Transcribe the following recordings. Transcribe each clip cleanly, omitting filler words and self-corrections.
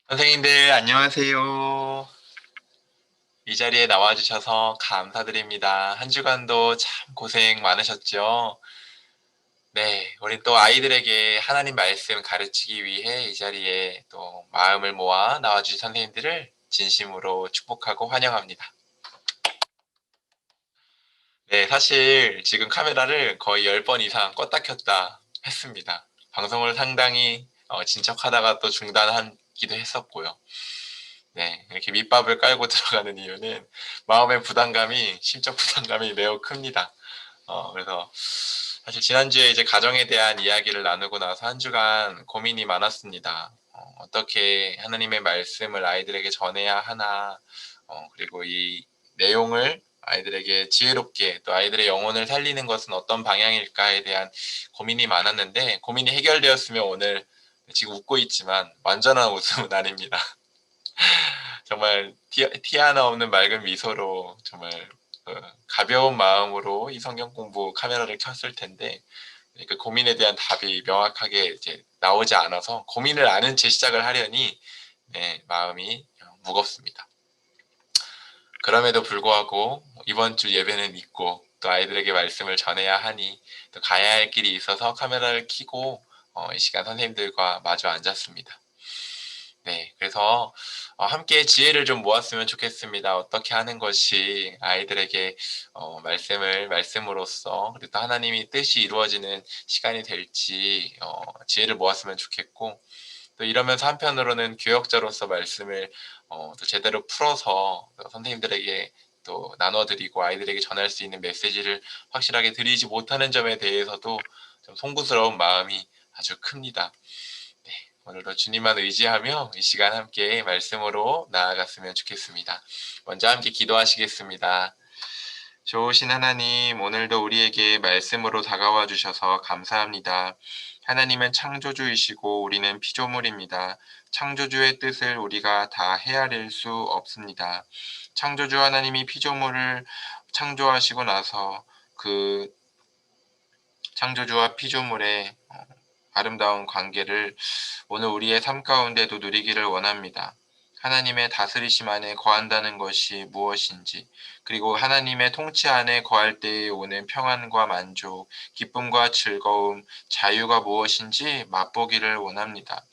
선생님들 안녕하세요. 이 자리에 나와주셔서 감사드립니다. 한 주간도 참 고생 많으셨죠? 네, 우리 또 아이들에게 하나님 말씀 가르치기 위해 이 자리에 또 마음을 모아 나와주신 선생님들을 진심으로 축복하고 환영합니다. 네, 사실 지금 카메라를 거의 10번 이상 껐다 켰다 했습니다. 방송을 상당히 진척하다가 또 중단하기도 했었고요. 네, 이렇게 밑밥을 깔고 들어가는 이유는 마음의 부담감이, 심적 부담감이 매우 큽니다. 그래서 사실 지난주에 이제 가정에 대한 이야기를 나누고 나서 한 주간 고민이 많았습니다. 어떻게 하나님의 말씀을 아이들에게 전해야 하나, 그리고 이 내용을 아이들에게 지혜롭게 또 아이들의 영혼을 살리는 것은 어떤 방향일까에 대한 고민이 많았는데 고민이 해결되었으면 오늘 지금 웃고 있지만 완전한 웃음은 아닙니다. 정말 티 하나 없는 맑은 미소로 정말 가벼운 마음으로 이 성경 공부 카메라를 켰을 텐데 그 고민에 대한 답이 명확하게 이제 나오지 않아서 고민을 아는 채 시작을 하려니 네, 마음이 무겁습니다. 그럼에도 불구하고 이번 주 예배는 있고 또 아이들에게 말씀을 전해야 하니 또 가야 할 길이 있어서 카메라를 켜고 이 시간 선생님들과 마주 앉았습니다. 네, 그래서 함께 지혜를 좀 모았으면 좋겠습니다. 어떻게 하는 것이 아이들에게 말씀으로써 그리고 또 하나님이 뜻이 이루어지는 시간이 될지 지혜를 모았으면 좋겠고 또 이러면서 한편으로는 교역자로서 말씀을 또 제대로 풀어서 선생님들에게 또 나눠드리고 아이들에게 전할 수 있는 메시지를 확실하게 드리지 못하는 점에 대해서도 좀 송구스러운 마음이 아주 큽니다. 네, 오늘도 주님만 의지하며 이 시간 함께 말씀으로 나아갔으면 좋겠습니다. 먼저 함께 기도하시겠습니다. 좋으신 하나님, 오늘도 우리에게 말씀으로 다가와 주셔서 감사합니다. 하나님은 창조주이시고 우리는 피조물입니다. 창조주의 뜻을 우리가 다 헤아릴 수 없습니다. 창조주 하나님이 피조물을 창조하시고 나서 그 창조주와 피조물의 아름다운 관계를 오늘 우리의 삶 가운데도 누리기를 원합니다. 하나님의 다스리심 안에 거한다는 것이 무엇인지, 그리고 하나님의 통치 안에 거할 때에 오는 평안과 만족, 기쁨과 즐거움, 자유가 무엇인지 맛보기를 원합니다.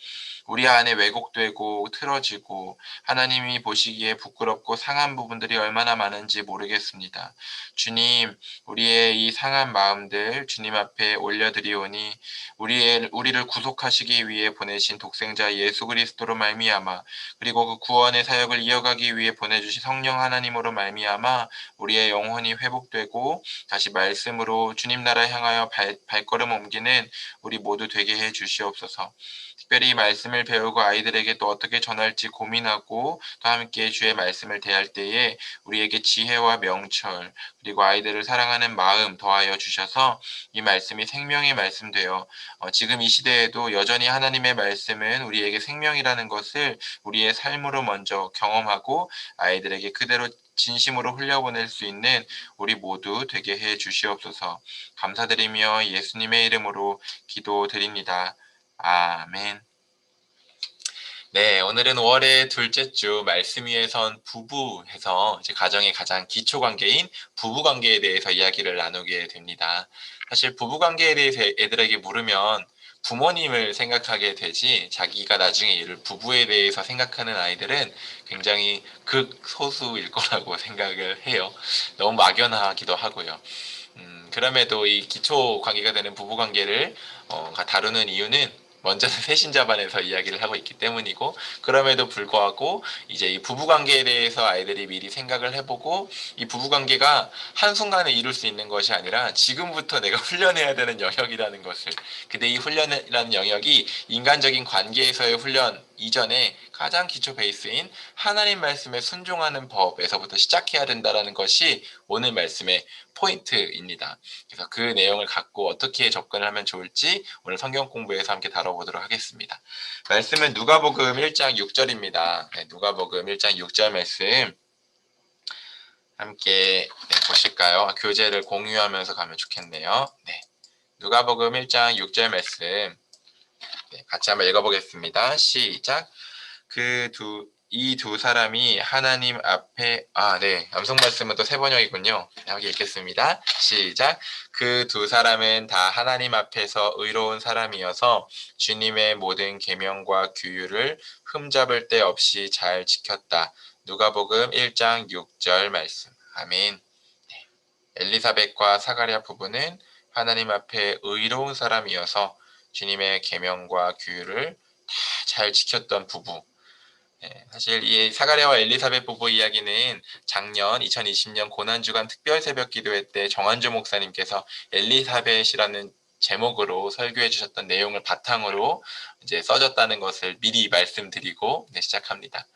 우리 안에 왜곡되고 틀어지고 하나님이 보시기에 부끄럽고 상한 부분들이 얼마나 많은지 모르겠습니다. 주님, 우리의 이 상한 마음들 주님 앞에 올려드리오니 우리를 구속하시기 위해 보내신 독생자 예수 그리스도로 말미암아 그리고 그 구원의 사역을 이어가기 위해 보내주신 성령 하나님으로 말미암아 우리의 영혼이 회복되고 다시 말씀으로 주님 나라 향하여 발걸음 옮기는 우리 모두 되게 해 주시옵소서. 특별히 말씀을 배우고 아이들에게 또 어떻게 전할지 고민하고 또 함께 주의 말씀을 대할 때에 우리에게 지혜와 명철 그리고 아이들을 사랑하는 마음 더하여 주셔서 이 말씀이 생명의 말씀 되어 지금 이 시대에도 여전히 하나님의 말씀은 우리에게 생명이라는 것을 우리의 삶으로 먼저 경험하고 아이들에게 그대로 진심으로 흘려보낼 수 있는 우리 모두 되게 해 주시옵소서. 감사드리며 예수님의 이름으로 기도드립니다. 아멘. 네, 오늘은 5월의 둘째 주 말씀 위에 선 부부 해서 이제 가정의 가장 기초 관계인 부부 관계에 대해서 이야기를 나누게 됩니다. 사실 부부 관계에 대해서 애들에게 물으면 부모님을 생각하게 되지 자기가 나중에 이를 부부에 대해서 생각하는 아이들은 굉장히 극소수일 거라고 생각을 해요. 너무 막연하기도 하고요. 그럼에도 이 기초 관계가 되는 부부 관계를 다루는 이유는 먼저는 새신자반에서 이야기를 하고 있기 때문이고 그럼에도 불구하고 이제 이 부부관계에 대해서 아이들이 미리 생각을 해보고 이 부부관계가 한순간에 이룰 수 있는 것이 아니라 지금부터 내가 훈련해야 되는 영역이라는 것을 근데 이 훈련이라는 영역이 인간적인 관계에서의 훈련 이전에 가장 기초 베이스인 하나님 말씀에 순종하는 법에서부터 시작해야 된다는 것이 오늘 말씀의 포인트입니다. 그래서 그 내용을 갖고 어떻게 접근을 하면 좋을지 오늘 성경 공부에서 함께 다뤄보도록 하겠습니다. 말씀은 누가복음 1장 6절입니다. 네, 누가복음 1장 6절 말씀 함께 보실까요? 교재를 공유하면서 가면 좋겠네요. 네, 누가복음 1장 6절 말씀 같이 한번 읽어보겠습니다. 시작! 이 두 사람이 하나님 앞에, 네. 암송 말씀은 또 세 번역이군요. 여기 읽겠습니다. 시작. 그 두 사람은 다 하나님 앞에서 의로운 사람이어서 주님의 모든 계명과 규율을 흠잡을 데 없이 잘 지켰다. 누가복음 1장 6절 말씀. 아멘. 네. 엘리사벳과 사가랴 부부는 하나님 앞에 의로운 사람이어서 주님의 계명과 규율을 다 잘 지켰던 부부. 네, 사실 이 사가랴와 엘리사벳 부부 이야기는 작년 2020년 고난주간 특별 새벽 기도회 때 정한주 목사님께서 엘리사벳이라는 제목으로 설교해 주셨던 내용을 바탕으로 이제 써졌다는 것을 미리 말씀드리고 시작합니다.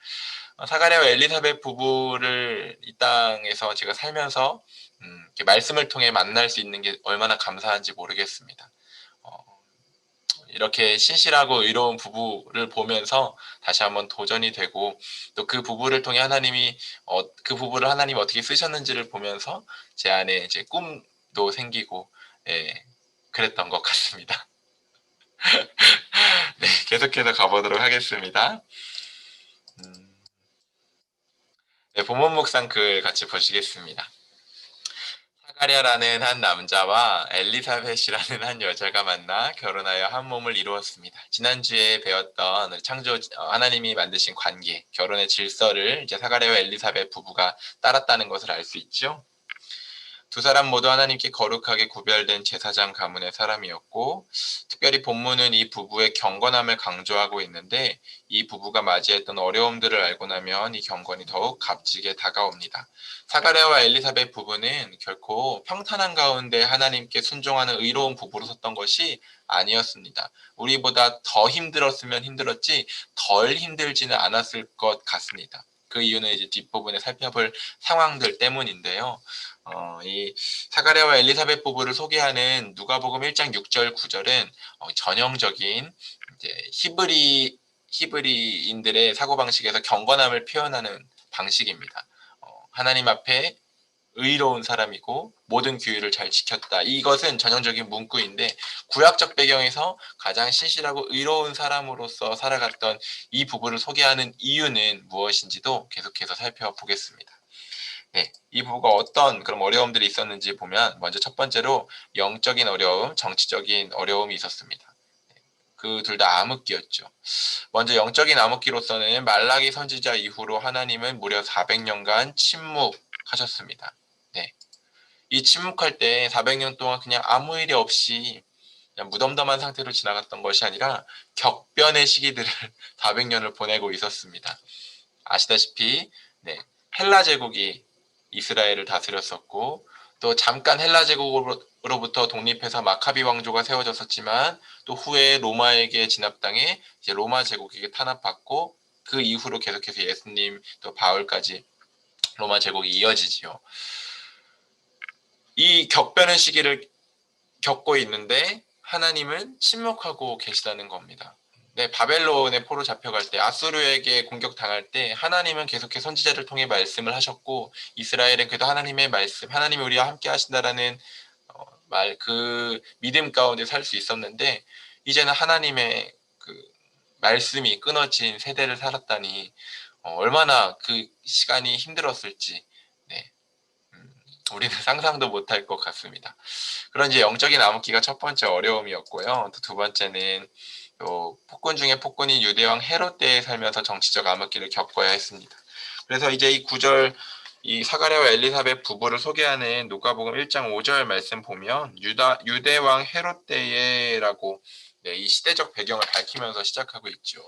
사가랴와 엘리사벳 부부를 이 땅에서 제가 살면서 이렇게 말씀을 통해 만날 수 있는 게 얼마나 감사한지 모르겠습니다. 이렇게 신실하고 의로운 부부를 보면서 다시 한번 도전이 되고 또 그 부부를 통해 그 부부를 하나님이 어떻게 쓰셨는지를 보면서 제 안에 이제 꿈도 생기고 그랬던 것 같습니다. 네, 계속해서 가보도록 하겠습니다. 네, 본문 묵상 글 같이 보시겠습니다. 사가랴라는 한 남자와 엘리사벳이라는 한 여자가 만나 결혼하여 한 몸을 이루었습니다. 지난주에 배웠던 하나님이 만드신 관계, 결혼의 질서를 이제 사가랴와 엘리사벳 부부가 따랐다는 것을 알 수 있죠. 두 사람 모두 하나님께 거룩하게 구별된 제사장 가문의 사람이었고 특별히 본문은 이 부부의 경건함을 강조하고 있는데 이 부부가 맞이했던 어려움들을 알고 나면 이 경건이 더욱 값지게 다가옵니다. 사가랴와 엘리사벳 부부는 결코 평탄한 가운데 하나님께 순종하는 의로운 부부로 섰던 것이 아니었습니다. 우리보다 더 힘들었으면 힘들었지 덜 힘들지는 않았을 것 같습니다. 그 이유는 이제 뒷부분에 살펴볼 상황들 때문인데요. 이 사가랴와 엘리사벳 부부를 소개하는 누가복음 1장 6절 9절은 전형적인 이제 히브리인들의 사고방식에서 경건함을 표현하는 방식입니다. 하나님 앞에 의로운 사람이고 모든 규율을 잘 지켰다. 이것은 전형적인 문구인데 구약적 배경에서 가장 신실하고 의로운 사람으로서 살아갔던 이 부부를 소개하는 이유는 무엇인지도 계속해서 살펴보겠습니다. 네, 이 부부가 어떤 그런 어려움들이 있었는지 보면 먼저 첫 번째로 영적인 어려움, 정치적인 어려움이 있었습니다. 그 둘 다 암흑기였죠. 먼저 영적인 암흑기로서는 말라기 선지자 이후로 하나님은 무려 400년간 침묵하셨습니다. 네, 이 침묵할 때 400년 동안 그냥 아무 일이 없이 그냥 무덤덤한 상태로 지나갔던 것이 아니라 격변의 시기들을 400년을 보내고 있었습니다. 아시다시피 헬라 제국이 이스라엘을 다스렸었고 또 잠깐 헬라 제국으로부터 독립해서 마카비 왕조가 세워졌었지만 또 후에 로마에게 진압당해 이제 로마 제국에게 탄압받고 그 이후로 계속해서 예수님 또 바울까지 로마 제국이 이어지지요. 이 격변의 시기를 겪고 있는데 하나님은 침묵하고 계시다는 겁니다. 네, 바벨론의 포로 잡혀갈 때 아수르에게 공격당할 때 하나님은 계속해서 선지자를 통해 말씀을 하셨고 이스라엘은 그래도 하나님의 말씀, 하나님이 우리와 함께 하신다라는 그 믿음 가운데 살 수 있었는데 이제는 하나님의 그 말씀이 끊어진 세대를 살았다니 얼마나 그 시간이 힘들었을지 우리는 상상도 못할 것 같습니다. 그런 이제 영적인 암흑기가 첫 번째 어려움이었고요. 또 두 번째는 또 폭군 중에 폭군인 유대왕 헤롯 때에 살면서 정치적 암흑기를 겪어야 했습니다. 그래서 이제 이 구절 이 사가랴와 엘리사벳 부부를 소개하는 누가복음 1장 5절 말씀 보면 유대왕 헤롯 때에라고 이 시대적 배경을 밝히면서 시작하고 있죠.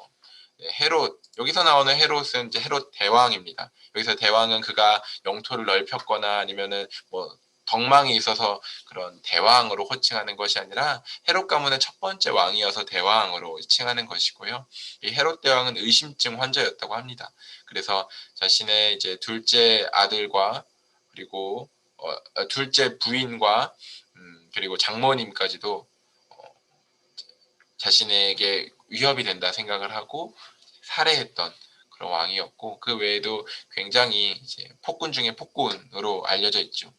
헤롯, 여기서 나오는 헤롯은 이제 헤롯 대왕입니다. 여기서 대왕은 그가 영토를 넓혔거나 아니면은 뭐 덕망이 있어서 그런 대왕으로 호칭하는 것이 아니라 헤롯 가문의 첫 번째 왕이어서 대왕으로 칭하는 것이고요. 이 헤롯 대왕은 의심증 환자였다고 합니다. 그래서 자신의 이제 둘째 아들과 그리고 둘째 부인과 그리고 장모님까지도 자신에게 위협이 된다 생각을 하고 살해했던 그런 왕이었고 그 외에도 굉장히 이제 폭군 중에 폭군으로 알려져 있죠.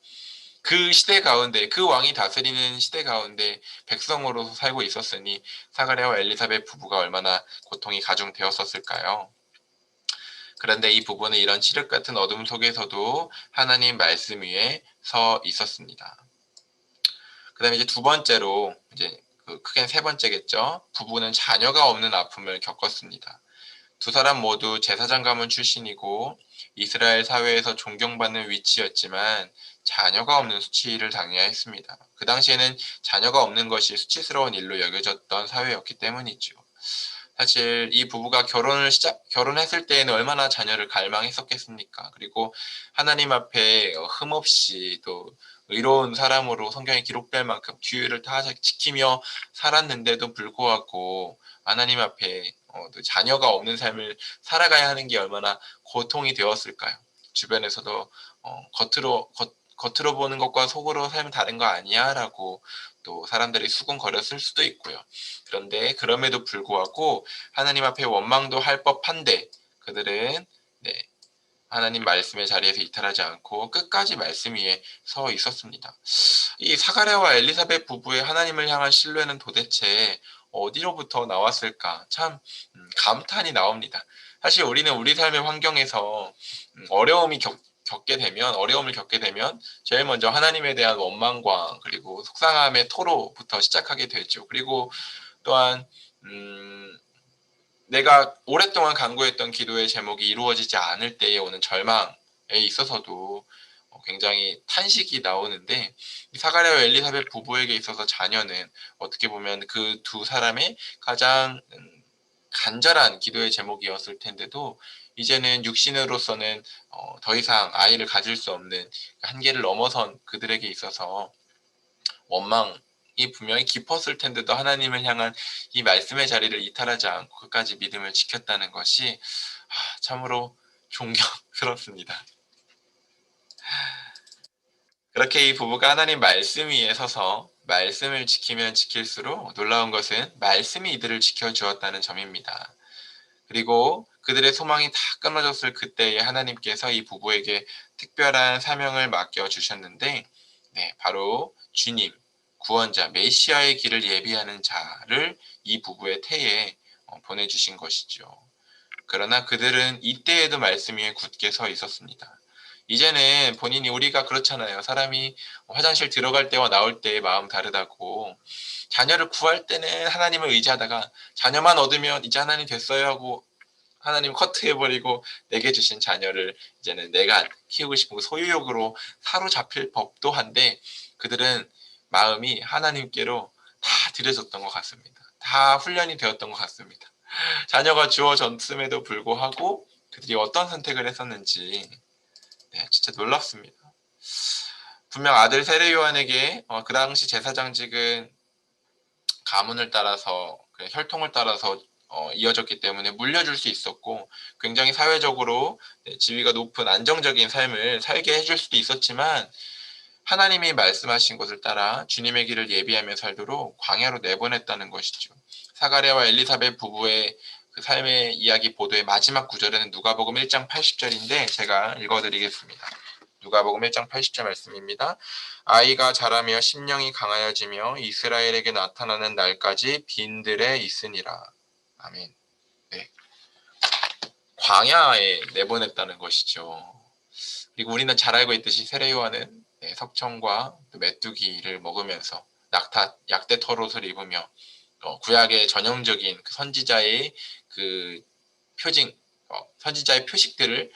그 시대 가운데 그 왕이 다스리는 시대 가운데 백성으로서 살고 있었으니 사가랴와 엘리사벳 부부가 얼마나 고통이 가중되었었을까요? 그런데 이 부부는 이런 칠흑 같은 어둠 속에서도 하나님 말씀 위에 서 있었습니다. 그다음에 이제 두 번째로 이제 크게는 세 번째겠죠. 부부는 자녀가 없는 아픔을 겪었습니다. 두 사람 모두 제사장 가문 출신이고 이스라엘 사회에서 존경받는 위치였지만 자녀가 없는 수치를 당해야 했습니다. 그 당시에는 자녀가 없는 것이 수치스러운 일로 여겨졌던 사회였기 때문이죠. 사실 이 부부가 결혼했을 때에는 얼마나 자녀를 갈망했었겠습니까? 그리고 하나님 앞에 흠없이 또 의로운 사람으로 성경에 기록될 만큼 규율을 다 지키며 살았는데도 불구하고 하나님 앞에 또 자녀가 없는 삶을 살아가야 하는 게 얼마나 고통이 되었을까요? 주변에서도 겉으로 보는 것과 속으로 살면 다른 거 아니야? 라고 또 사람들이 수군거렸을 수도 있고요. 그런데 그럼에도 불구하고 하나님 앞에 원망도 할 법한데 그들은 하나님 말씀의 자리에서 이탈하지 않고 끝까지 말씀 위에 서 있었습니다. 이 사가랴와 엘리사벳 부부의 하나님을 향한 신뢰는 도대체 어디로부터 나왔을까? 참 감탄이 나옵니다. 사실 우리는 우리 삶의 환경에서 어려움을 겪게 되면 제일 먼저 하나님에 대한 원망과 그리고 속상함의 토로부터 시작하게 되죠. 그리고 또한 내가 오랫동안 간구했던 기도의 제목이 이루어지지 않을 때에 오는 절망에 있어서도 굉장히 탄식이 나오는데 사가랴와 엘리사벳 부부에게 있어서 자녀는 어떻게 보면 그 두 사람의 가장 간절한 기도의 제목이었을 텐데도 이제는 육신으로서는 더 이상 아이를 가질 수 없는 한계를 넘어선 그들에게 있어서 원망이 분명히 깊었을 텐데도 하나님을 향한 이 말씀의 자리를 이탈하지 않고 끝까지 믿음을 지켰다는 것이 참으로 존경스럽습니다. 그렇게 이 부부가 하나님 말씀 위에 서서 말씀을 지키면 지킬수록 놀라운 것은 말씀이 이들을 지켜주었다는 점입니다. 그리고 그들의 소망이 다 끊어졌을 그때에 하나님께서 이 부부에게 특별한 사명을 맡겨주셨는데 바로 주님, 구원자, 메시아의 길을 예비하는 자를 이 부부의 태에 보내주신 것이죠. 그러나 그들은 이때에도 말씀 위에 굳게 서 있었습니다. 이제는 본인이 우리가 그렇잖아요. 사람이 화장실 들어갈 때와 나올 때의 마음 다르다고. 자녀를 구할 때는 하나님을 의지하다가 자녀만 얻으면 이제 하나님 됐어요 하고 하나님 커트해버리고 내게 주신 자녀를 이제는 내가 키우고 싶은 소유욕으로 사로잡힐 법도 한데 그들은 마음이 하나님께로 다 들여졌던 것 같습니다. 다 훈련이 되었던 것 같습니다. 자녀가 주어졌음에도 불구하고 그들이 어떤 선택을 했었는지 진짜 놀랍습니다. 분명 아들 세례 요한에게 그 당시 제사장직은 가문을 따라서 혈통을 따라서 이어졌기 때문에 물려줄 수 있었고 굉장히 사회적으로 지위가 높은 안정적인 삶을 살게 해줄 수도 있었지만 하나님이 말씀하신 것을 따라 주님의 길을 예비하며 살도록 광야로 내보냈다는 것이죠. 사가랴와 엘리사벳 부부의 그 삶의 이야기 보도의 마지막 구절에는 누가복음 1장 80절인데 제가 읽어드리겠습니다. 누가복음 1장 80절 말씀입니다. 아이가 자라며 심령이 강하여지며 이스라엘에게 나타나는 날까지 빈들에 있으니라. 아멘. 네. 광야에 내보냈다는 것이죠. 그리고 우리는 잘 알고 있듯이 세례 요한은 석청과 메뚜기를 먹으면서 약대 털옷을 입으며 구약의 전형적인 그 선지자의 그 선지자의 표식들을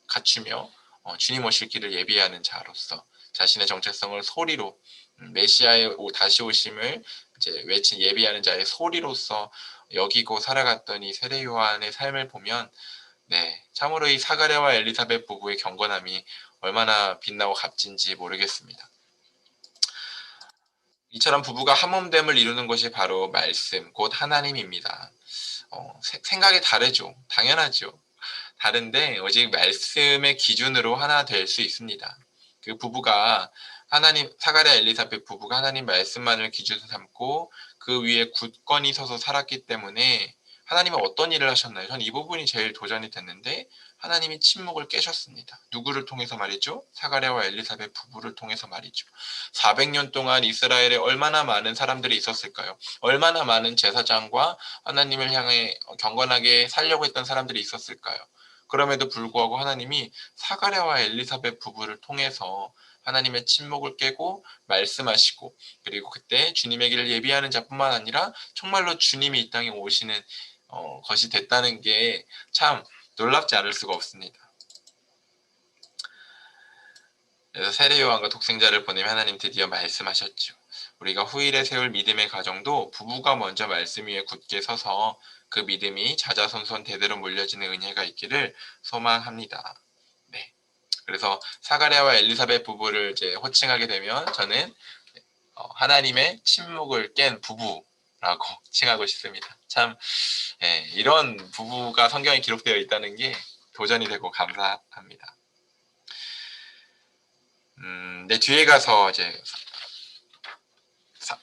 갖추며 주님 오실 길을 예비하는 자로서 자신의 정체성을 소리로 메시아의 다시 오심을 이제 외친 예비하는 자의 소리로서 여기고 살아갔던 이 세례 요한의 삶을 보면 참으로 이 사가랴와 엘리사벳 부부의 경건함이 얼마나 빛나고 값진지 모르겠습니다. 이처럼 부부가 한몸됨을 이루는 것이 바로 말씀, 곧 하나님입니다. 생각이 다르죠. 당연하죠. 다른데 오직 말씀의 기준으로 하나 될 수 있습니다. 그 부부가 사가랴 엘리사벳 부부가 하나님 말씀만을 기준 삼고 그 위에 굳건히 서서 살았기 때문에 하나님은 어떤 일을 하셨나요? 저는 이 부분이 제일 도전이 됐는데 하나님이 침묵을 깨셨습니다. 누구를 통해서 말이죠? 사가랴와 엘리사벳 부부를 통해서 말이죠. 400년 동안 이스라엘에 얼마나 많은 사람들이 있었을까요? 얼마나 많은 제사장과 하나님을 향해 경건하게 살려고 했던 사람들이 있었을까요? 그럼에도 불구하고 하나님이 사가랴와 엘리사벳 부부를 통해서 하나님의 침묵을 깨고 말씀하시고, 그리고 그때 주님의 길을 예비하는 자뿐만 아니라 정말로 주님이 이 땅에 오시는 것이 됐다는 게 참 놀랍지 않을 수가 없습니다. 그래서 세례 요한과 독생자를 보내며 하나님 드디어 말씀하셨죠. 우리가 후일에 세울 믿음의 가정도 부부가 먼저 말씀 위에 굳게 서서 그 믿음이 자자손손 대대로 물려지는 은혜가 있기를 소망합니다. 네. 그래서 사가랴와 엘리사벳 부부를 이제 호칭하게 되면 저는 하나님의 침묵을 깬 부부라고 칭하고 싶습니다. 참 이런 부부가 성경에 기록되어 있다는 게 도전이 되고 감사합니다. 네, 뒤에 가서 이제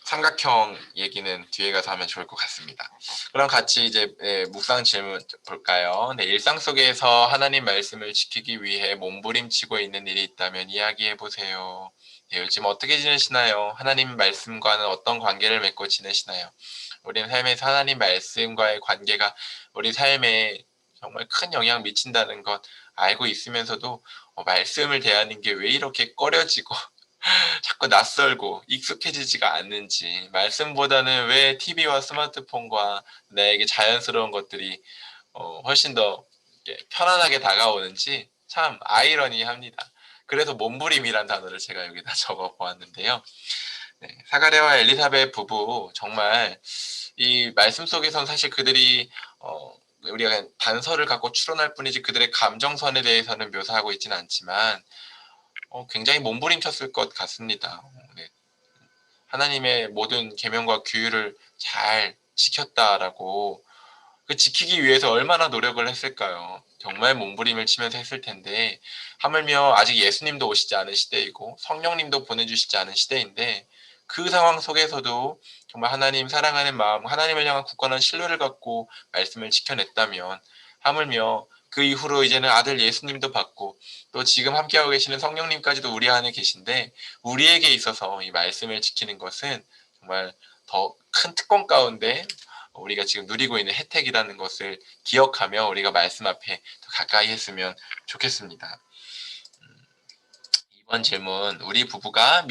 삼각형 얘기는 뒤에 가서 하면 좋을 것 같습니다. 그럼 같이 이제 묵상 질문 볼까요? 네, 일상 속에서 하나님 말씀을 지키기 위해 몸부림치고 있는 일이 있다면 이야기해 보세요. 네, 요즘 어떻게 지내시나요? 하나님 말씀과는 어떤 관계를 맺고 지내시나요? 우리는 삶에서 하나님 말씀과의 관계가 우리 삶에 정말 큰 영향 미친다는 것 알고 있으면서도 말씀을 대하는 게 왜 이렇게 꺼려지고 자꾸 낯설고 익숙해지지가 않는지, 말씀보다는 왜 TV와 스마트폰과 나에게 자연스러운 것들이 훨씬 더 편안하게 다가오는지 참 아이러니합니다. 그래서 몸부림이란 단어를 제가 여기다 적어 보았는데요. 네, 사가랴와 엘리사벳 부부 정말 이 말씀 속에선 사실 그들이 우리가 그냥 단서를 갖고 추론할 뿐이지 그들의 감정선에 대해서는 묘사하고 있지는 않지만 굉장히 몸부림쳤을 것 같습니다. 네. 하나님의 모든 계명과 규율을 잘 지켰다라고 그 지키기 위해서 얼마나 노력을 했을까요? 정말 몸부림을 치면서 했을 텐데 하물며 아직 예수님도 오시지 않은 시대이고 성령님도 보내주시지 않은 시대인데 그 상황 속에서도 정말 하나님 사랑하는 마음, 하나님을 향한 굳건한 신뢰를 갖고 말씀을 지켜냈다면 하물며 그 이후로 이제는 아들 예수님도 받고 또 지금 함께하고 계시는 성령님까지도 우리 안에 계신데 우리에게 있어서 이 말씀을 지키는 것은 정말 더 큰 특권 가운데 우리가 지금 누리고 있는 혜택이라는 것을 기억하며 우리가 말씀 앞에 더 가까이 했으면 좋겠습니다. 이번 질문, 우리 부부가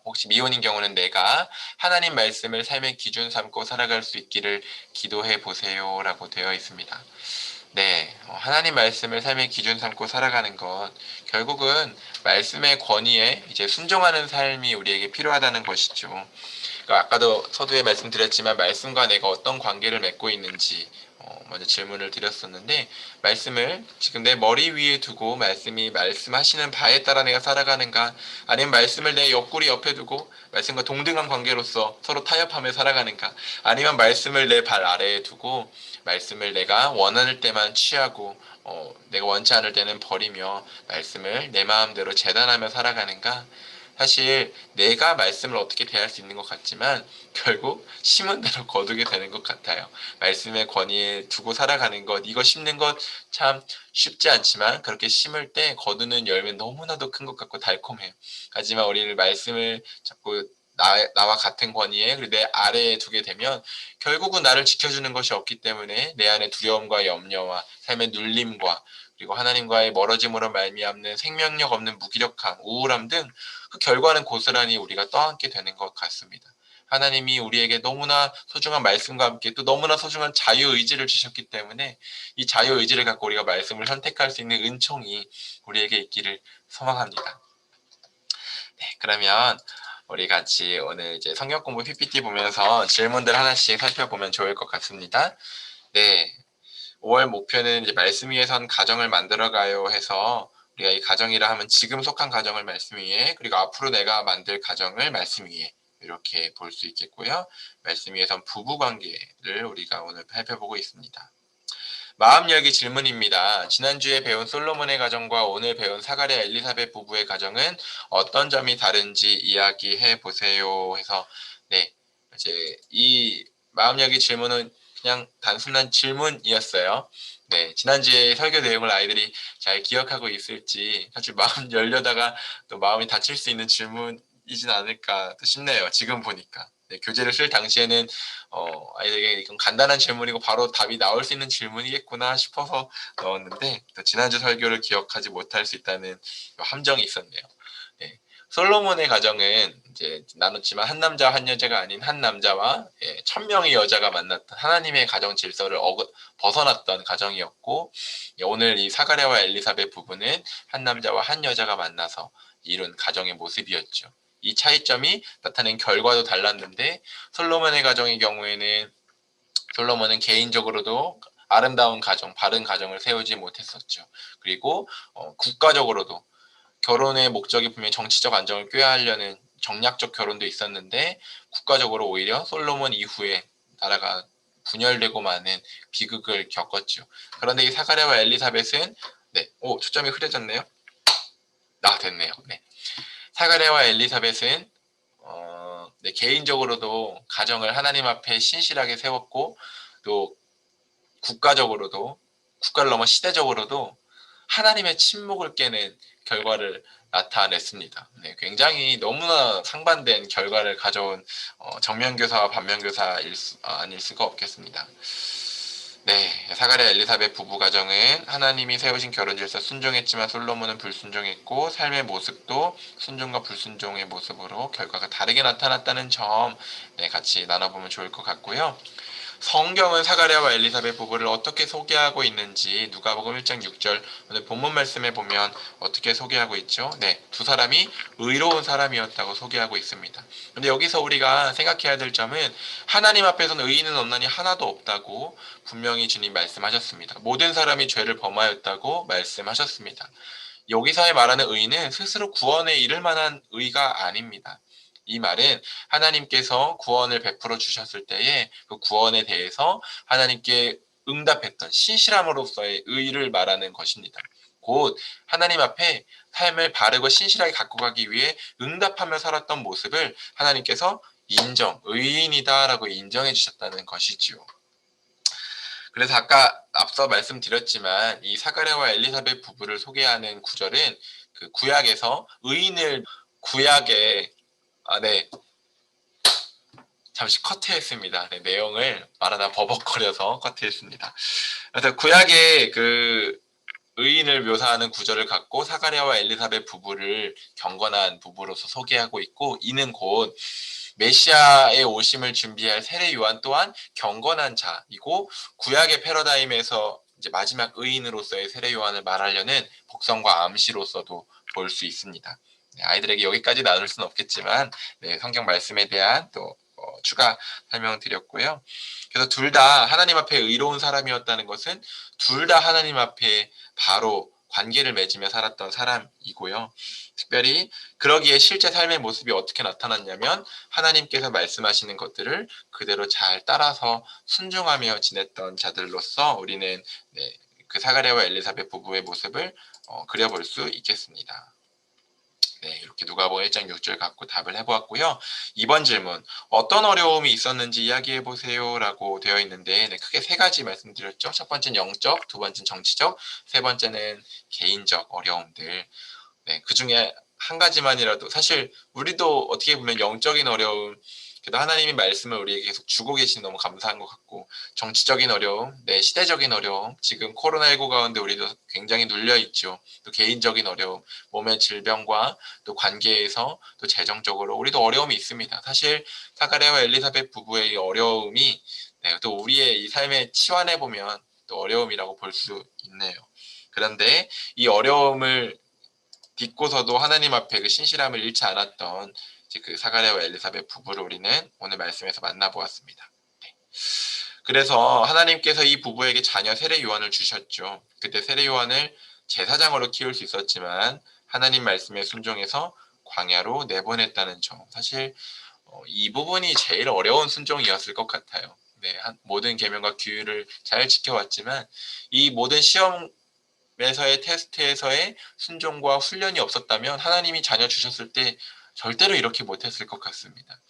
혹시 미혼인 경우는 내가 하나님 말씀을 삶의 기준 삼고 살아갈 수 있기를 기도해 보세요 라고 되어 있습니다. 네, 하나님 말씀을 삶의 기준 삼고 살아가는 것, 결국은 말씀의 권위에 이제 순종하는 삶이 우리에게 필요하다는 것이죠. 그러니까 아까도 서두에 말씀드렸지만 말씀과 내가 어떤 관계를 맺고 있는지 먼저 질문을 드렸었는데 말씀을 지금 내 머리 위에 두고 말씀이 말씀하시는 바에 따라 내가 살아가는가 아니면 말씀을 내 옆구리 옆에 두고 말씀과 동등한 관계로서 서로 타협하며 살아가는가 아니면 말씀을 내 발 아래에 두고 말씀을 내가 원하는 때만 취하고 내가 원치 않을 때는 버리며 말씀을 내 마음대로 재단하며 살아가는가 사실 내가 말씀을 어떻게 대할 수 있는 것 같지만 결국 심은 대로 거두게 되는 것 같아요. 말씀의 권위에 두고 살아가는 것, 이거 심는 것 참 쉽지 않지만 그렇게 심을 때 거두는 열매는 너무나도 큰 것 같고 달콤해요. 하지만 우리를 말씀을 자꾸 나와 같은 권위에 그리고 내 아래에 두게 되면 결국은 나를 지켜주는 것이 없기 때문에 내 안에 두려움과 염려와 삶의 눌림과 그리고 하나님과의 멀어짐으로 말미암는 생명력 없는 무기력함, 우울함 등 그 결과는 고스란히 우리가 떠안게 되는 것 같습니다. 하나님이 우리에게 너무나 소중한 말씀과 함께 또 너무나 소중한 자유의지를 주셨기 때문에 이 자유의지를 갖고 우리가 말씀을 선택할 수 있는 은총이 우리에게 있기를 소망합니다. 네, 그러면 우리 같이 오늘 이제 성경 공부 PPT 보면서 질문들 하나씩 살펴보면 좋을 것 같습니다. 네, 5월 목표는 이제 말씀 위에 선 가정을 만들어가요 해서 우리가 이 가정이라 하면 지금 속한 가정을 말씀 위에 그리고 앞으로 내가 만들 가정을 말씀 위에 이렇게 볼 수 있겠고요. 말씀 위에 선 부부 관계를 우리가 오늘 살펴보고 있습니다. 마음 열기 질문입니다. 지난주에 배운 솔로몬의 가정과 오늘 배운 사가랴 엘리사벳 부부의 가정은 어떤 점이 다른지 이야기해 보세요 해서 네, 이제 이 마음 열기 질문은 그냥 단순한 질문이었어요. 네, 지난주에 설교 내용을 아이들이 잘 기억하고 있을지 사실 마음 열려다가 또 마음이 다칠 수 있는 질문이진 않을까 싶네요. 지금 보니까. 네, 교재를 쓸 당시에는 아이들에게 이건 간단한 질문이고 바로 답이 나올 수 있는 질문이겠구나 싶어서 넣었는데 또 지난주 설교를 기억하지 못할 수 있다는 함정이 있었네요. 네. 솔로몬의 가정은 이제 나눴지만 한 남자 한 여자가 아닌 한 남자와 1000명의 여자가 만났던 하나님의 가정 질서를 벗어났던 가정이었고, 오늘 이 사가랴와 엘리사벳 부부는 한 남자와 한 여자가 만나서 이룬 가정의 모습이었죠. 이 차이점이 나타낸 결과도 달랐는데, 솔로몬의 가정의 경우에는 솔로몬은 개인적으로도 아름다운 가정, 바른 가정을 세우지 못했었죠. 그리고 국가적으로도 결혼의 목적이 분명히 정치적 안정을 꾀하려는 정략적 결혼도 있었는데, 국가적으로 오히려 솔로몬 이후에 나라가 분열되고 많은 비극을 겪었죠. 그런데 이 사가랴와 엘리사벳은 초점이 흐려졌네요. 됐네요. 네. 사가랴와 엘리사벳은 개인적으로도 가정을 하나님 앞에 신실하게 세웠고, 또 국가적으로도, 국가를 넘어 시대적으로도 하나님의 침묵을 깨는 결과를 나타냈습니다. 네, 굉장히 너무나 상반된 결과를 가져온 정면교사와 반면교사일 아닐 수가 없겠습니다. 네, 사가랴 엘리사벳 부부 가정은 하나님이 세우신 결혼 질서 순종했지만 솔로몬은 불순종했고, 삶의 모습도 순종과 불순종의 모습으로 결과가 다르게 나타났다는 점 같이 나눠보면 좋을 것 같고요. 성경은 사가랴와 엘리사벳 부부를 어떻게 소개하고 있는지 누가복음 1장 6절 오늘 본문 말씀에 보면 어떻게 소개하고 있죠? 네, 두 사람이 의로운 사람이었다고 소개하고 있습니다. 근데 여기서 우리가 생각해야 될 점은 하나님 앞에서는 의인은 없나니 하나도 없다고 분명히 주님 말씀하셨습니다. 모든 사람이 죄를 범하였다고 말씀하셨습니다. 여기서의 말하는 의인은 스스로 구원에 이를 만한 의가 아닙니다. 이 말은 하나님께서 구원을 베풀어 주셨을 때에 그 구원에 대해서 하나님께 응답했던 신실함으로서의 의를 말하는 것입니다. 곧 하나님 앞에 삶을 바르고 신실하게 갖고 가기 위해 응답하며 살았던 모습을 하나님께서 의인이다라고 인정해 주셨다는 것이지요. 그래서 아까 앞서 말씀드렸지만 이 사가랴와 엘리사벳 부부를 소개하는 구절은 그 구약에서 의인을 구약에 잠시 커트했습니다. 네, 내용을 말하다 버벅거려서 커트했습니다. 그래서 구약의 그 의인을 묘사하는 구절을 갖고 사가랴와 엘리사벳 부부를 경건한 부부로서 소개하고 있고, 이는 곧 메시아의 오심을 준비할 세례 요한 또한 경건한 자이고, 구약의 패러다임에서 이제 마지막 의인으로서의 세례 요한을 말하려는 복성과 암시로서도 볼 수 있습니다. 아이들에게 여기까지 나눌 수는 없겠지만 성경 말씀에 대한 또 추가 설명드렸고요. 그래서 둘 다 하나님 앞에 의로운 사람이었다는 것은 둘 다 하나님 앞에 바로 관계를 맺으며 살았던 사람이고요. 특별히 그러기에 실제 삶의 모습이 어떻게 나타났냐면 하나님께서 말씀하시는 것들을 그대로 잘 따라서 순종하며 지냈던 자들로서 우리는 그 사가랴와 엘리사벳 부부의 모습을 그려볼 수 있겠습니다. 네, 이렇게 누가복음 1장 6절 갖고 답을 해보았고요. 이번 질문, 어떤 어려움이 있었는지 이야기해보세요 라고 되어 있는데 크게 세 가지 말씀드렸죠. 첫 번째는 영적, 두 번째는 정치적, 세 번째는 개인적 어려움들. 그 중에 한 가지만이라도 사실 우리도 어떻게 보면 영적인 어려움, 그래도 하나님의 말씀을 우리에게 계속 주고 계신 너무 감사한 것 같고, 정치적인 어려움, 시대적인 어려움, 지금 코로나19 가운데 우리도 굉장히 눌려있죠. 또 개인적인 어려움, 몸의 질병과 또 관계에서 또 재정적으로 우리도 어려움이 있습니다. 사실 사가랴와 엘리사벳 부부의 이 어려움이 또 우리의 이 삶의 치환해 보면 또 어려움이라고 볼 수 있네요. 그런데 이 어려움을 딛고서도 하나님 앞에 그 신실함을 잃지 않았던 그 사가랴와 엘리사벳 부부를 우리는 오늘 말씀에서 만나보았습니다. 그래서 하나님께서 이 부부에게 자녀 세례 요한을 주셨죠. 그때 세례 요한을 제사장으로 키울 수 있었지만 하나님 말씀에 순종해서 광야로 내보냈다는 점. 사실 이 부분이 제일 어려운 순종이었을 것 같아요. 모든 계명과 규율을 잘 지켜왔지만 이 모든 시험에서의 테스트에서의 순종과 훈련이 없었다면 하나님이 자녀 주셨을 때 절대로 이렇게 못했을 것 같습니다.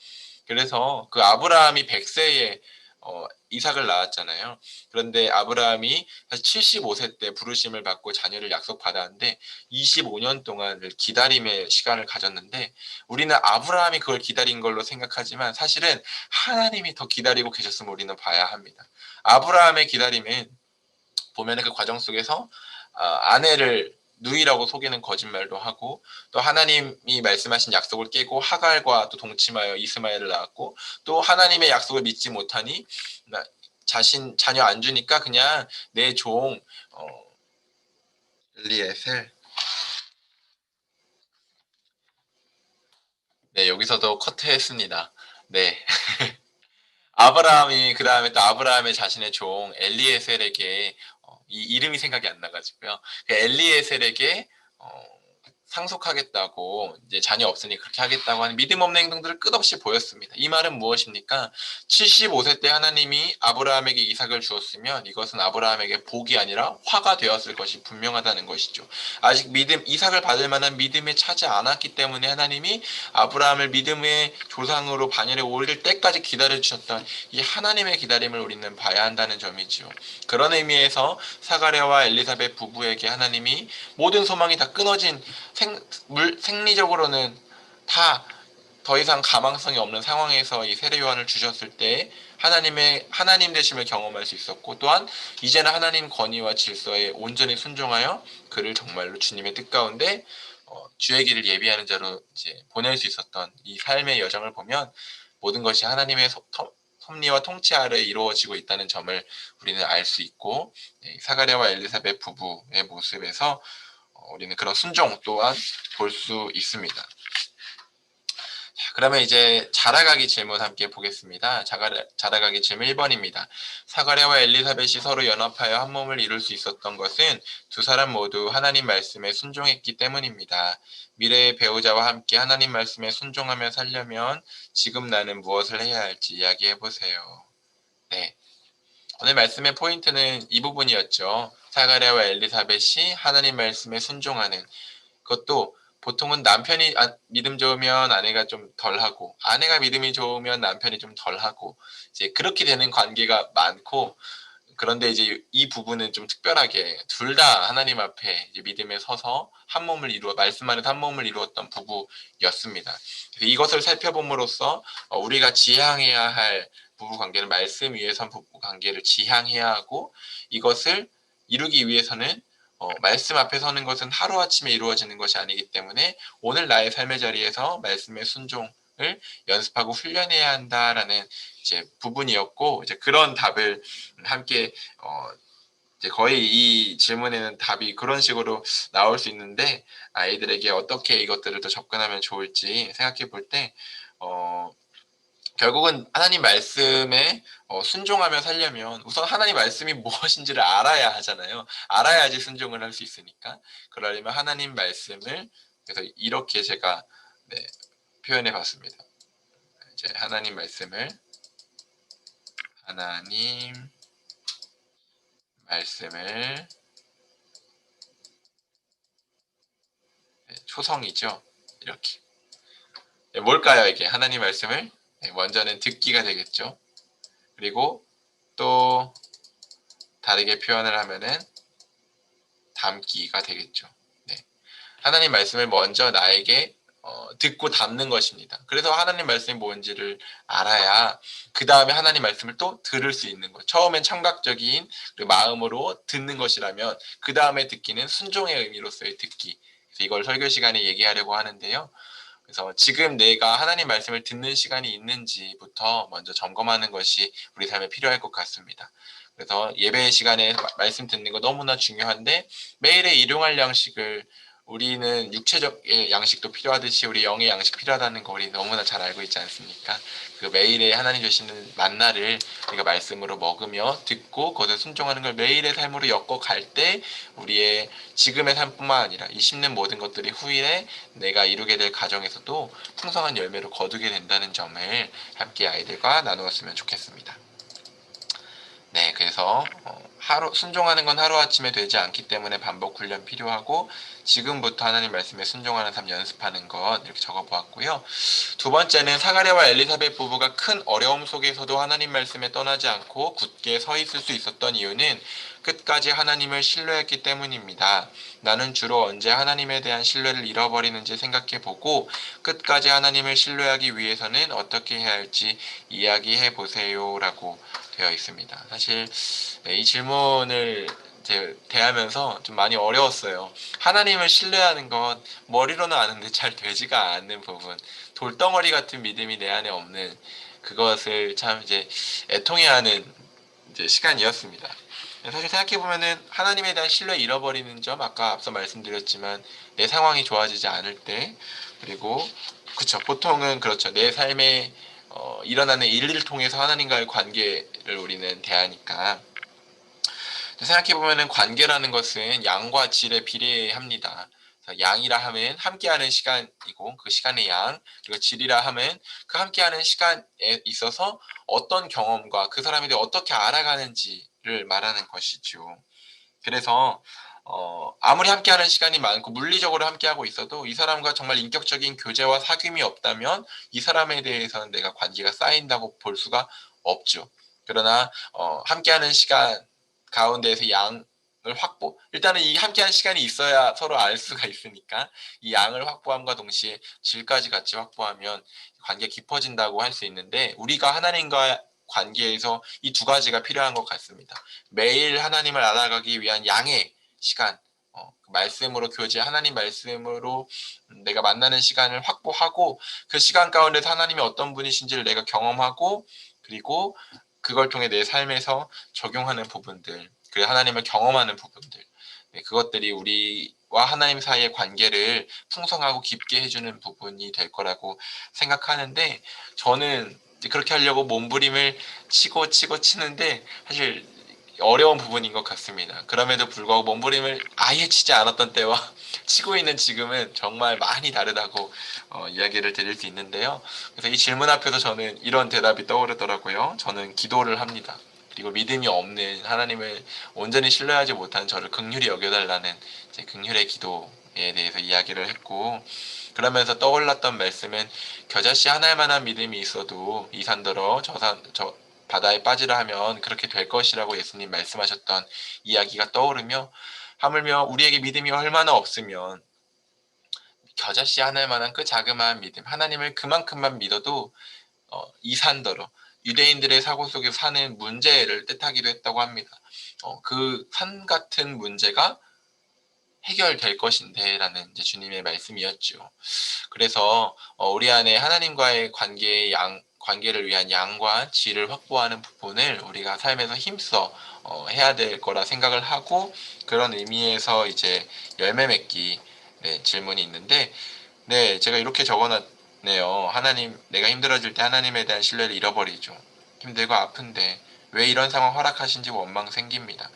그래서 그 아브라함이 100세에 이삭을 낳았잖아요. 그런데 아브라함이 사실 75세 때 부르심을 받고 자녀를 약속받았는데 25년 동안을 기다림의 시간을 가졌는데 우리는 아브라함이 그걸 기다린 걸로 생각하지만 사실은 하나님이 더 기다리고 계셨음을 우리는 봐야 합니다. 아브라함의 기다림은 보면은 그 과정 속에서 아내를 누이라고 속이는 거짓말도 하고 또 하나님이 말씀하신 약속을 깨고 하갈과 또 동침하여 이스마엘을 낳았고 또 하나님의 약속을 믿지 못하니 자신 자녀 안 주니까 그냥 내 종 엘리에셀 네 여기서도 커트했습니다. 네 아브라함이 그 다음에 또 아브라함의 자신의 종 엘리에셀에게 이 이름이 생각이 안 나가지고요. 그 엘리에셀에게 상속하겠다고 이제 자녀 없으니 그렇게 하겠다고 하는 믿음 없는 행동들을 끝없이 보였습니다. 이 말은 무엇입니까? 75세 때 하나님이 아브라함에게 이삭을 주었으면 이것은 아브라함에게 복이 아니라 화가 되었을 것이 분명하다는 것이죠. 아직 이삭을 받을 만한 믿음에 차지 않았기 때문에 하나님이 아브라함을 믿음의 조상으로 반열에 오를 때까지 기다려 주셨던 이 하나님의 기다림을 우리는 봐야 한다는 점이지요. 그런 의미에서 사가랴와 엘리사벳 부부에게 하나님이 모든 소망이 다 끊어진 생리적으로는 다 더 이상 가망성이 없는 상황에서 이 세례 요한을 주셨을 때 하나님 되심을 경험할 수 있었고 또한 이제는 하나님 권위와 질서에 온전히 순종하여 그를 정말로 주님의 뜻 가운데 주의 길을 예비하는 자로 이제 보낼 수 있었던 이 삶의 여정을 보면 모든 것이 하나님의 섭리와 통치 아래 이루어지고 있다는 점을 우리는 알 수 있고 사가랴와 엘리사벳 부부의 모습에서 우리는 그런 순종 또한 볼 수 있습니다. 자, 그러면 이제 자라가기 질문 함께 보겠습니다. 자라가기 질문 1번입니다. 사가랴와 엘리사벳이 서로 연합하여 한 몸을 이룰 수 있었던 것은 두 사람 모두 하나님 말씀에 순종했기 때문입니다. 미래의 배우자와 함께 하나님 말씀에 순종하며 살려면 지금 나는 무엇을 해야 할지 이야기해 보세요. 네. 오늘 말씀의 포인트는 이 부분이었죠. 사가랴와 엘리사벳이 하나님 말씀에 순종하는 그것도 보통은 남편이 믿음 좋으면 아내가 좀 덜하고 아내가 믿음이 좋으면 남편이 좀 덜하고 이제 그렇게 되는 관계가 많고 그런데 이제 이 부분은 좀 특별하게 둘 다 하나님 앞에 이제 믿음에 서서 한 몸을 말씀 안에서 한 몸을 이루었던 부부였습니다. 그래서 이것을 살펴봄으로써 우리가 지향해야 할 부부 관계는 말씀 위에선 부부 관계를 지향해야 하고 이것을 이루기 위해서는 말씀 앞에 서는 것은 하루아침에 이루어지는 것이 아니기 때문에 오늘 나의 삶의 자리에서 말씀의 순종을 연습하고 훈련해야 한다라는 이제 부분이었고 이제 그런 답을 함께 이제 거의 이 질문에는 답이 그런 식으로 나올 수 있는데 아이들에게 어떻게 이것들을 더 접근하면 좋을지 생각해 볼 때 결국은 하나님 말씀에 순종하며 살려면 우선 하나님 말씀이 무엇인지를 알아야 하잖아요. 알아야지 순종을 할 수 있으니까. 그러려면 하나님 말씀을 그래서 이렇게 제가 표현해 봤습니다. 이제 하나님 말씀을 초성이죠. 이렇게. 뭘까요, 이게? 하나님 말씀을 먼저는 듣기가 되겠죠. 그리고 또 다르게 표현을 하면은 담기가 되겠죠. 네. 하나님 말씀을 먼저 나에게 듣고 담는 것입니다. 그래서 하나님 말씀이 뭔지를 알아야 그 다음에 하나님 말씀을 또 들을 수 있는 것. 처음엔 청각적인 마음으로 듣는 것이라면 그 다음에 듣기는 순종의 의미로서의 듣기. 그래서 이걸 설교 시간에 얘기하려고 하는데요. 그래서 지금 내가 하나님 말씀을 듣는 시간이 있는지부터 먼저 점검하는 것이 우리 삶에 필요할 것 같습니다. 그래서 예배 시간에 말씀 듣는 거 너무나 중요한데 매일의 일용할 양식을 우리는 육체적 양식도 필요하듯이 우리 영의 양식 필요하다는 거 우리 너무나 잘 알고 있지 않습니까? 그 매일의 하나님 주시는 만나를 우리가 말씀으로 먹으며 듣고 그것을 순종하는 걸 매일의 삶으로 엮어갈 때 우리의 지금의 삶뿐만 아니라 이 심는 모든 것들이 후일에 내가 이루게 될 가정에서도 풍성한 열매를 거두게 된다는 점을 함께 아이들과 나누었으면 좋겠습니다. 네, 그래서 순종하는 건 하루아침에 되지 않기 때문에 반복 훈련 필요하고 지금부터 하나님 말씀에 순종하는 삶 연습하는 것 이렇게 적어보았고요. 두 번째는 사가랴와 엘리사벳 부부가 큰 어려움 속에서도 하나님 말씀에 떠나지 않고 굳게 서 있을 수 있었던 이유는 끝까지 하나님을 신뢰했기 때문입니다. 나는 주로 언제 하나님에 대한 신뢰를 잃어버리는지 생각해보고 끝까지 하나님을 신뢰하기 위해서는 어떻게 해야 할지 이야기해 보세요 라고 되어 있습니다. 사실 이 질문을 대하면서 좀 많이 어려웠어요. 하나님을 신뢰하는 것 머리로는 아는데 잘 되지가 않는 부분, 돌덩어리 같은 믿음이 내 안에 없는 그것을 참 이제 애통해하는 이제 시간이었습니다. 사실 생각해보면은 하나님에 대한 신뢰 잃어버리는 점, 아까 앞서 말씀드렸지만 내 상황이 좋아지지 않을 때, 그리고 그쵸, 보통은 그렇죠, 내 삶에 일어나는 일을 통해서 하나님과의 관계를 우리는 대하니까. 생각해보면은 관계라는 것은 양과 질에 비례합니다. 양이라 하면 함께하는 시간이고 그 시간의 양, 그리고 질이라 하면 그 함께하는 시간에 있어서 어떤 경험과 그 사람에 대해 어떻게 알아가는지를 말하는 것이죠. 그래서 아무리 함께하는 시간이 많고 물리적으로 함께하고 있어도 이 사람과 정말 인격적인 교제와 사귐이 없다면 이 사람에 대해서는 내가 관계가 쌓인다고 볼 수가 없죠. 그러나 함께하는 시간 가운데에서 양을 일단은 이 함께한 시간이 있어야 서로 알 수가 있으니까 이 양을 확보함과 동시에 질까지 같이 확보하면 관계가 깊어진다고 할 수 있는데, 우리가 하나님과 관계에서 이 두 가지가 필요한 것 같습니다. 매일 하나님을 알아가기 위한 양의 시간, 말씀으로 교제, 하나님 말씀으로 내가 만나는 시간을 확보하고 그 시간 가운데서 하나님이 어떤 분이신지를 내가 경험하고, 그리고 그걸 통해 내 삶에서 적용하는 부분들, 그리고 하나님을 경험하는 부분들, 그것들이 우리와 하나님 사이의 관계를 풍성하고 깊게 해주는 부분이 될 거라고 생각하는데, 저는 그렇게 하려고 몸부림을 치고 치는데 사실 어려운 부분인 것 같습니다. 그럼에도 불구하고 몸부림을 아예 치지 않았던 때와 치고 있는 지금은 정말 많이 다르다고 이야기를 드릴 수 있는데요. 그래서 이 질문 앞에서 저는 이런 대답이 떠오르더라고요. 저는 기도를 합니다. 그리고 믿음이 없는 하나님을 온전히 신뢰하지 못하는 저를 긍휼히 여겨달라는 제 긍휼의 기도에 대해서 이야기를 했고, 그러면서 떠올랐던 말씀은 겨자씨 하나만한 믿음이 있어도 이 산더러 저 바다에 빠지라 하면 그렇게 될 것이라고 예수님 말씀하셨던 이야기가 떠오르며, 하물며 우리에게 믿음이 얼마나 없으면 겨자씨 하나만한 그 자그마한 믿음, 하나님을 그만큼만 믿어도 이 산더러 유대인들의 사고 속에 사는 문제를 뜻하기도 했다고 합니다. 그 산 같은 문제가 해결될 것인데 라는 이제 주님의 말씀이었죠. 그래서 우리 안에 하나님과의 관계를 위한 양과 질을 확보하는 부분을 우리가 삶에서 힘써 해야 될 거라 생각을 하고, 그런 의미에서 이제 열매 맺기 질문이 있는데, 네, 제가 이렇게 적어놨네요. 하나님, 내가 힘들어질 때 하나님에 대한 신뢰를 잃어버리죠. 힘들고 아픈데 왜 이런 상황 허락하신지 원망 생깁니다.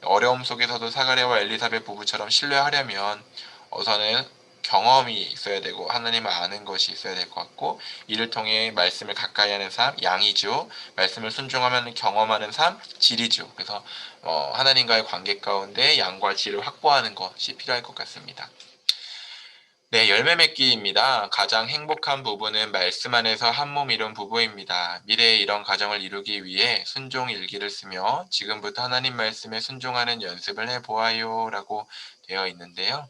어려움 속에서도 사가랴와 엘리사벳 부부처럼 신뢰하려면 우선은 경험이 있어야 되고 하나님을 아는 것이 있어야 될 것 같고, 이를 통해 말씀을 가까이 하는 삶, 양이죠. 말씀을 순종하면 경험하는 삶, 질이죠. 그래서 하나님과의 관계 가운데 양과 질을 확보하는 것이 필요할 것 같습니다. 네, 열매 맺기입니다. 가장 행복한 부부는 말씀 안에서 한몸 이룬 부부입니다. 미래에 이런 가정을 이루기 위해 순종 일기를 쓰며 지금부터 하나님 말씀에 순종하는 연습을 해보아요 라고 되어 있는데요.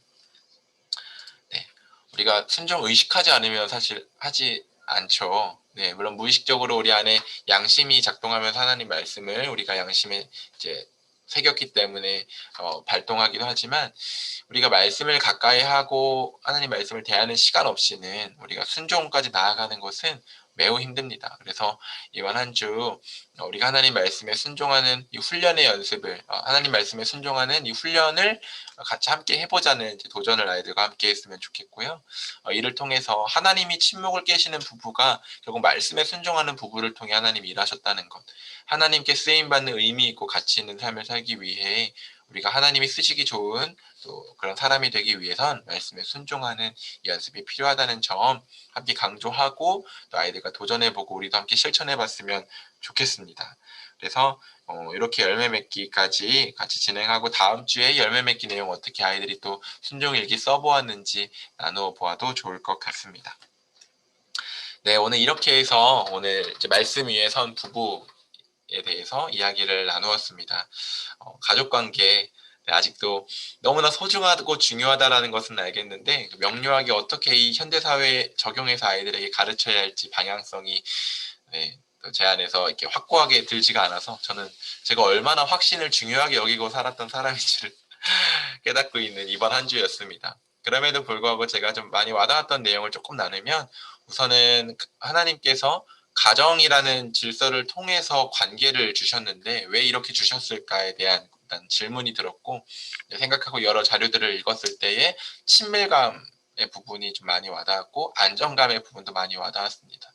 네, 우리가 순종 의식하지 않으면 사실 하지 않죠. 네, 물론 무의식적으로 우리 안에 양심이 작동하면서 하나님 말씀을 우리가 양심에 이제 새겼기 때문에 발동하기도 하지만, 우리가 말씀을 가까이 하고 하나님 말씀을 대하는 시간 없이는 우리가 순종까지 나아가는 것은 매우 힘듭니다. 그래서 이번 한 주 우리가 하나님 말씀에 순종하는 이 훈련의 연습을, 하나님 말씀에 순종하는 이 훈련을 같이 함께 해보자는 도전을 아이들과 함께 했으면 좋겠고요. 이를 통해서 하나님이 침묵을 깨시는 부부가 결국 말씀에 순종하는 부부를 통해 하나님이 일하셨다는 것, 하나님께 쓰임받는 의미 있고 가치 있는 삶을 살기 위해 우리가 하나님이 쓰시기 좋은 또 그런 사람이 되기 위해선 말씀에 순종하는 연습이 필요하다는 점 함께 강조하고, 또 아이들과 도전해보고 우리도 함께 실천해봤으면 좋겠습니다. 그래서 이렇게 열매 맺기까지 같이 진행하고 다음 주에 열매 맺기 내용 어떻게 아이들이 또 순종일기 써보았는지 나누어 보아도 좋을 것 같습니다. 네, 오늘 이렇게 해서 오늘 이제 말씀 위에 선 부부에 대해서 이야기를 나누었습니다. 가족관계 아직도 너무나 소중하고 중요하다라는 것은 알겠는데 명료하게 어떻게 이 현대사회에 적용해서 아이들에게 가르쳐야 할지 방향성이 제 안에서 이렇게 확고하게 들지가 않아서 저는 제가 얼마나 확신을 중요하게 여기고 살았던 사람인지를 깨닫고 있는 이번 한 주였습니다. 그럼에도 불구하고 제가 좀 많이 와닿았던 내용을 조금 나누면 우선은 하나님께서 가정이라는 질서를 통해서 관계를 주셨는데 왜 이렇게 주셨을까에 대한 일단 질문이 들었고 생각하고 여러 자료들을 읽었을 때에 친밀감의 부분이 좀 많이 와닿았고 안정감의 부분도 많이 와닿았습니다.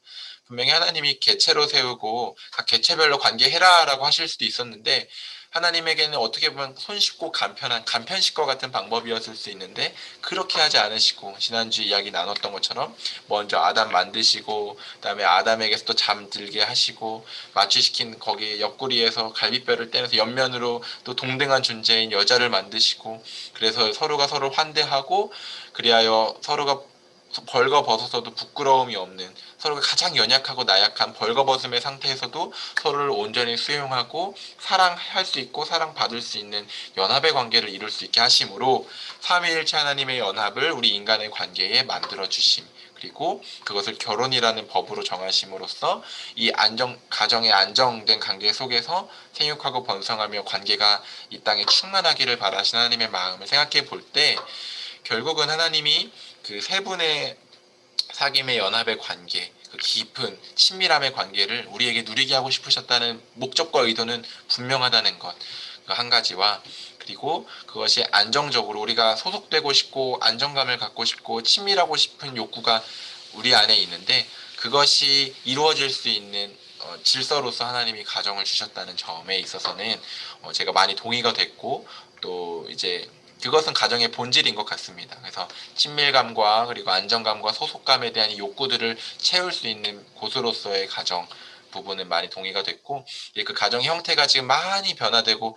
분명히 하나님이 개체로 세우고 각 개체별로 관계해라라고 하실 수도 있었는데 하나님에게는 어떻게 보면 손쉽고 간편식과 같은 방법이었을 수 있는데 그렇게 하지 않으시고 지난주 이야기 나눴던 것처럼 먼저 아담 만드시고 그다음에 아담에게서 또 잠들게 하시고 마취시킨 거기 옆구리에서 갈비뼈를 떼면서 옆면으로 또 동등한 존재인 여자를 만드시고 그래서 서로가 서로 환대하고 그리하여 서로가 벌거벗어서도 부끄러움이 없는 서로가 가장 연약하고 나약한 벌거벗음의 상태에서도 서로를 온전히 수용하고 사랑할 수 있고 사랑받을 수 있는 연합의 관계를 이룰 수 있게 하심으로 삼위일체 하나님의 연합을 우리 인간의 관계에 만들어 주심 그리고 그것을 결혼이라는 법으로 정하심으로써 이 가정의 안정된 관계 속에서 생육하고 번성하며 관계가 이 땅에 충만하기를 바라시는 하나님의 마음을 생각해 볼 때 결국은 하나님이 그 세 분의 사귐의 연합의 관계, 그 깊은 친밀함의 관계를 우리에게 누리게 하고 싶으셨다는 목적과 의도는 분명하다는 것. 그 한 가지와 그리고 그것이 안정적으로 우리가 소속되고 싶고 안정감을 갖고 싶고 친밀하고 싶은 욕구가 우리 안에 있는데 그것이 이루어질 수 있는 질서로서 하나님이 가정을 주셨다는 점에 있어서는 제가 많이 동의가 됐고 또 이제 그것은 가정의 본질인 것 같습니다. 그래서 친밀감과 그리고 안정감과 소속감에 대한 욕구들을 채울 수 있는 곳으로서의 가정 부분은 많이 동의가 됐고 그 가정 형태가 지금 많이 변화되고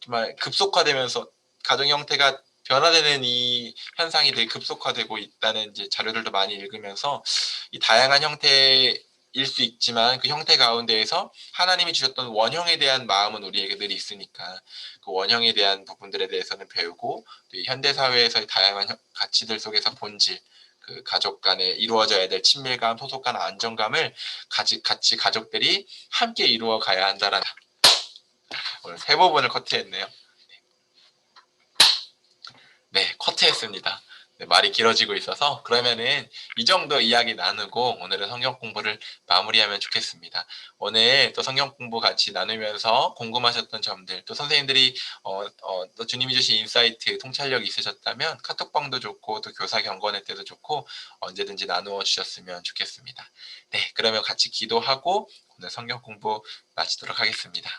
정말 급속화되면서 가정 형태가 변화되는 이 현상이 되게 급속화되고 있다는 이제 자료들도 많이 읽으면서 이 다양한 형태일 수 있지만 그 형태 가운데에서 하나님이 주셨던 원형에 대한 마음은 우리에게 늘 있으니까 그 원형에 대한 부분들에 대해서는 배우고 또 현대 사회에서의 다양한 가치들 속에서 본질 그 가족 간에 이루어져야 될 친밀감, 소속감, 안정감을 같이 가족들이 함께 이루어 가야 한다라는 오늘 세 부분을 커트했네요. 네, 커트했습니다. 네, 말이 길어지고 있어서 그러면은 이 정도 이야기 나누고 오늘은 성경 공부를 마무리하면 좋겠습니다. 오늘 또 성경 공부 같이 나누면서 궁금하셨던 점들 또 선생님들이 또 주님이 주신 인사이트 통찰력이 있으셨다면 카톡방도 좋고 또 교사 경건회 때도 좋고 언제든지 나누어 주셨으면 좋겠습니다. 네, 그러면 같이 기도하고 오늘 성경 공부 마치도록 하겠습니다.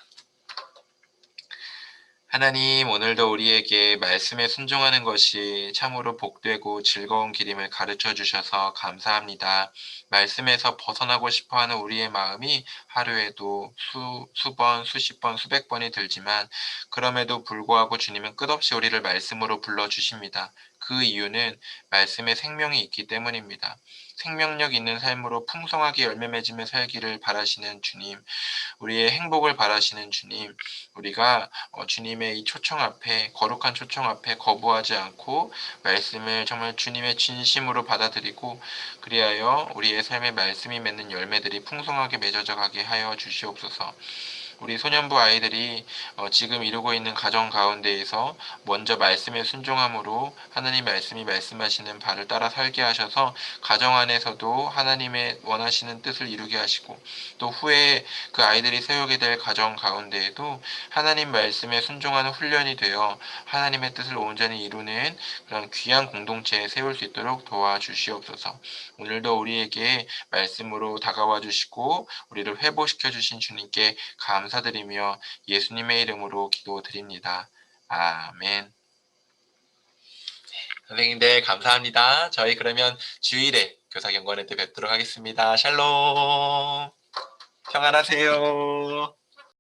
하나님, 오늘도 우리에게 말씀에 순종하는 것이 참으로 복되고 즐거운 길임을 가르쳐 주셔서 감사합니다. 말씀에서 벗어나고 싶어 하는 우리의 마음이 하루에도 수번, 수십 번, 수백 번이 들지만 그럼에도 불구하고 주님은 끝없이 우리를 말씀으로 불러주십니다. 그 이유는 말씀에 생명이 있기 때문입니다. 생명력 있는 삶으로 풍성하게 열매 맺으며 살기를 바라시는 주님, 우리의 행복을 바라시는 주님, 우리가 주님의 이 초청 앞에 거룩한 초청 앞에 거부하지 않고 말씀을 정말 주님의 진심으로 받아들이고 그리하여 우리의 삶에 말씀이 맺는 열매들이 풍성하게 맺어져 가게 하여 주시옵소서. 우리 소년부 아이들이 지금 이루고 있는 가정 가운데에서 먼저 말씀에 순종함으로 하나님 말씀이 말씀하시는 바를 따라 살게 하셔서 가정 안에서도 하나님의 원하시는 뜻을 이루게 하시고 또 후에 그 아이들이 세우게 될 가정 가운데에도 하나님 말씀에 순종하는 훈련이 되어 하나님의 뜻을 온전히 이루는 그런 귀한 공동체에 세울 수 있도록 도와주시옵소서. 오늘도 우리에게 말씀으로 다가와 주시고 우리를 회복시켜 주신 주님께 감사드리며 예수님의 이름으로 기도드립니다. 아멘. 선생님들 감사합니다. 저희 그러면 주일에 교사 경건회 때 뵙도록 하겠습니다. 샬롬. 평안하세요.